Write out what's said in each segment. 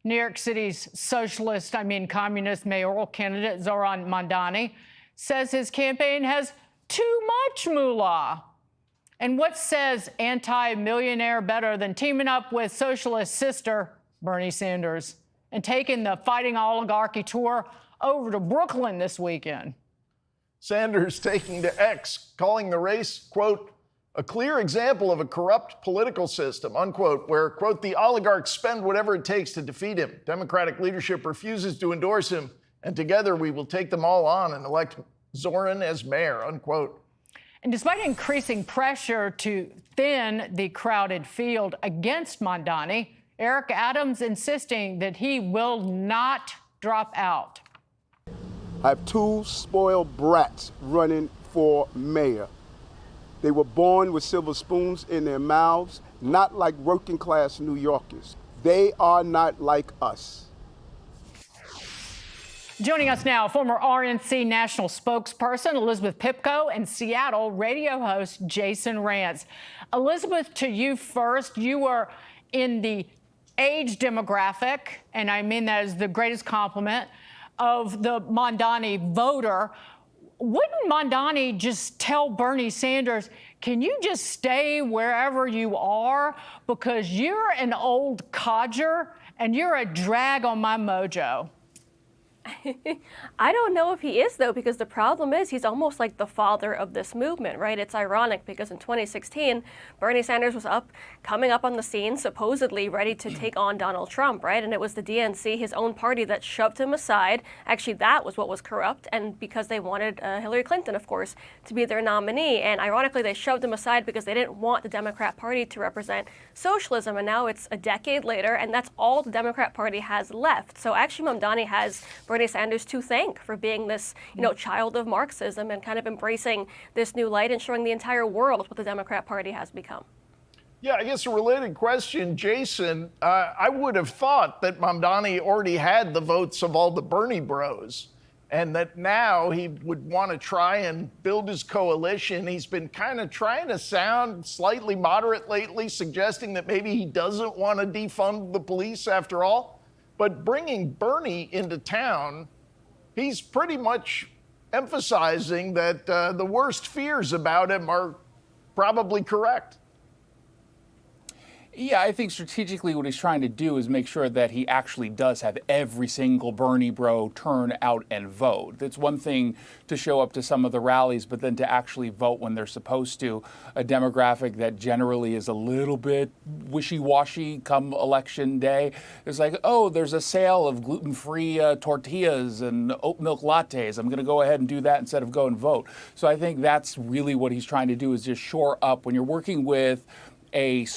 New York City's communist mayoral candidate Zohran Mamdani says his campaign has too much moolah. And what says anti-millionaire better than teaming up with socialist sister Bernie Sanders and taking the fighting oligarchy tour over to Brooklyn this weekend? Sanders taking to X, calling the race, quote, a clear example of a corrupt political system, unquote, where, quote, the oligarchs spend whatever it takes to defeat him. Democratic leadership refuses to endorse him, and together we will take them all on and elect Zohran as mayor, unquote. And despite increasing pressure to thin the crowded field against Mamdani, Eric Adams insisting that he will not drop out. I have two spoiled brats running for mayor. They were born with silver spoons in their mouths, not like working class New Yorkers. They are not like us. Joining us now, former RNC national spokesperson Elizabeth Pipko and Seattle radio host Jason Rantz. Elizabeth, to you first. You were in the age demographic, and I mean that as the greatest compliment, of the Mamdani voter. Wouldn't Mamdani just tell Bernie Sanders, can you just stay wherever you are because you're an old codger and you're a drag on my mojo? I don't know if he is, though, because the problem is he's almost like the father of this movement, right? It's ironic because in 2016, Bernie Sanders was coming up on the scene, supposedly ready to take on Donald Trump, right? And it was the DNC, his own party, that shoved him aside. Actually, that was what was corrupt, and because they wanted Hillary Clinton, of course, to be their nominee. And ironically, they shoved him aside because they didn't want the Democrat Party to represent socialism. And now it's a decade later, and that's all the Democrat Party has left. So actually, Mamdani has Bernie Sanders to thank for being this, child of Marxism and kind of embracing this new light and showing the entire world what the Democrat Party has become. Yeah, I guess a related question, Jason. I would have thought that Mamdani already had the votes of all the Bernie bros, and that now he would want to try and build his coalition. He's been kind of trying to sound slightly moderate lately, suggesting that maybe he doesn't want to defund the police after all. But bringing Bernie into town, he's pretty much emphasizing that the worst fears about him are probably correct. Yeah, I think strategically what he's trying to do is make sure that he actually does have every single Bernie bro turn out and vote. It's one thing to show up to some of the rallies, but then to actually vote when they're supposed to. A demographic that generally is a little bit wishy-washy come election day. It's like, oh, there's a sale of gluten-free tortillas and oat milk lattes. I'm going to go ahead and do that instead of go and vote. So I think that's really what he's trying to do, is just shore up. When you're working with a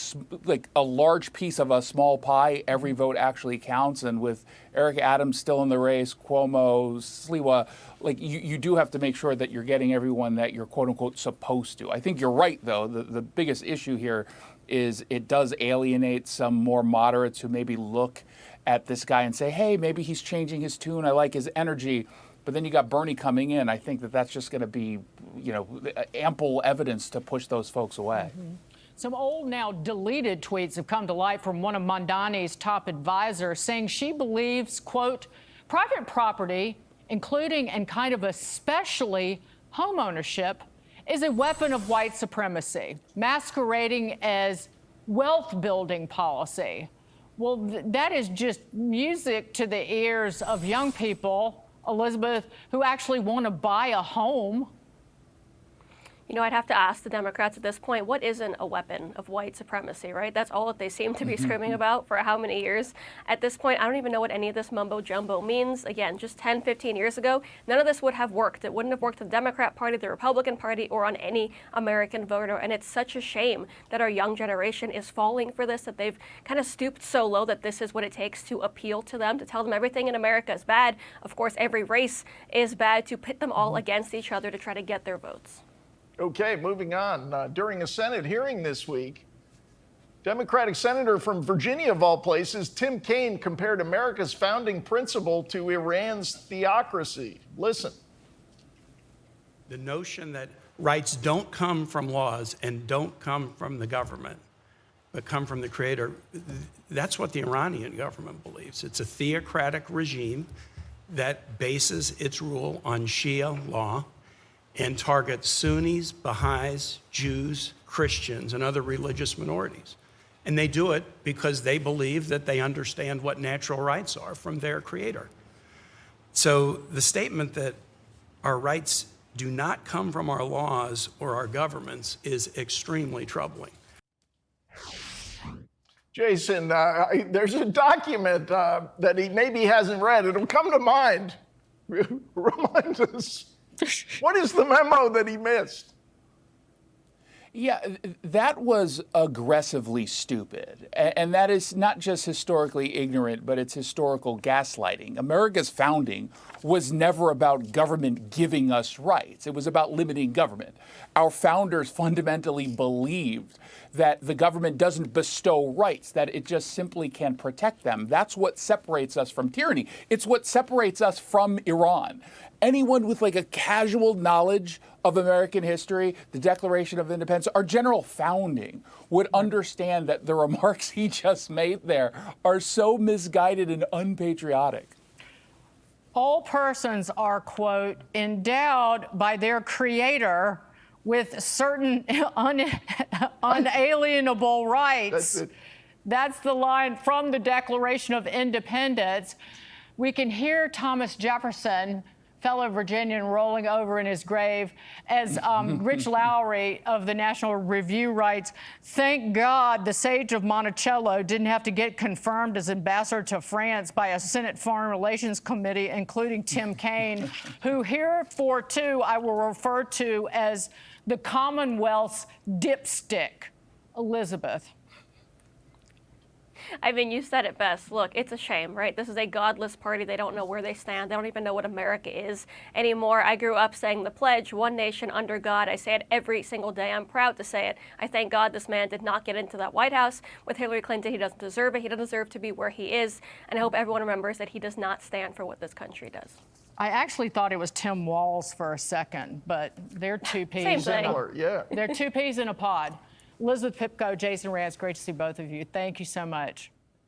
large piece of a small pie, every vote actually counts. And with Eric Adams still in the race, Cuomo, Sliwa, you do have to make sure that you're getting everyone that you're quote unquote supposed to. I think you're right, though. The biggest issue here is it does alienate some more moderates who maybe look at this guy and say, hey, maybe he's changing his tune. I like his energy. But then you got Bernie coming in. I think that that's just going to be, ample evidence to push those folks away. Mm-hmm. Some old, now deleted tweets have come to light from one of Mamdani's top advisors saying she believes, quote, private property, including and kind of especially home ownership, is a weapon of white supremacy, masquerading as wealth-building policy. Well, that is just music to the ears of young people, Elizabeth, who actually want to buy a home. I'd have to ask the Democrats at this point, what isn't a weapon of white supremacy, right? That's all that they seem to be screaming about for how many years? At this point, I don't even know what any of this mumbo jumbo means. Again, just 10, 15 years ago, none of this would have worked. It wouldn't have worked for the Democrat Party, the Republican Party, or on any American voter. And it's such a shame that our young generation is falling for this, that they've kind of stooped so low that this is what it takes to appeal to them, to tell them everything in America is bad. Of course, every race is bad, to pit them all against each other to try to get their votes. Okay, moving on. During a Senate hearing this week, Democratic Senator from Virginia, of all places, Tim Kaine, compared America's founding principle to Iran's theocracy. Listen. The notion that rights don't come from laws and don't come from the government but come from the Creator. That's what the Iranian government believes. It's a theocratic regime that bases its rule on Shia law and targets Sunnis, Baha'is, Jews, Christians, and other religious minorities. And they do it because they believe that they understand what natural rights are from their Creator. So the statement that our rights do not come from our laws or our governments is extremely troubling. Jason, there's a document that he maybe hasn't read. It'll come to mind. Remind us. What is the memo that he missed? Yeah, that was aggressively stupid. And that is not just historically ignorant, but it's historical gaslighting. America's founding was never about government giving us rights. It was about limiting government. Our founders fundamentally believed that the government doesn't bestow rights, that it just simply can protect them. That's what separates us from tyranny. It's what separates us from Iran. Anyone with like a casual knowledge of American history, the Declaration of Independence, our general founding would understand that the remarks he just made there are so misguided and unpatriotic. All persons are, quote, endowed by their Creator with certain unalienable rights. That's the line from the Declaration of Independence. We can hear Thomas Jefferson, fellow Virginian, rolling over in his grave as Rich Lowry of the National Review writes, "Thank God the sage of Monticello didn't have to get confirmed as ambassador to France by a Senate Foreign Relations Committee, including Tim Kaine, who heretofore I will refer to as the Commonwealth's dipstick." Elizabeth. I mean, you said it best. Look, it's a shame, right? This is a godless party. They don't know where they stand. They don't even know what America is anymore. I grew up saying the pledge, one nation under God. I say it every single day. I'm proud to say it. I thank God this man did not get into that White House with Hillary Clinton. He doesn't deserve it. He doesn't deserve to be where he is. And I hope everyone remembers that he does not stand for what this country does. I actually thought it was Tim Walz for a second, but they're two peas. Same thing. Yeah. They're two peas in a pod. Elizabeth, Pipko, Jason Rantz, great to see both of you. Thank you so much.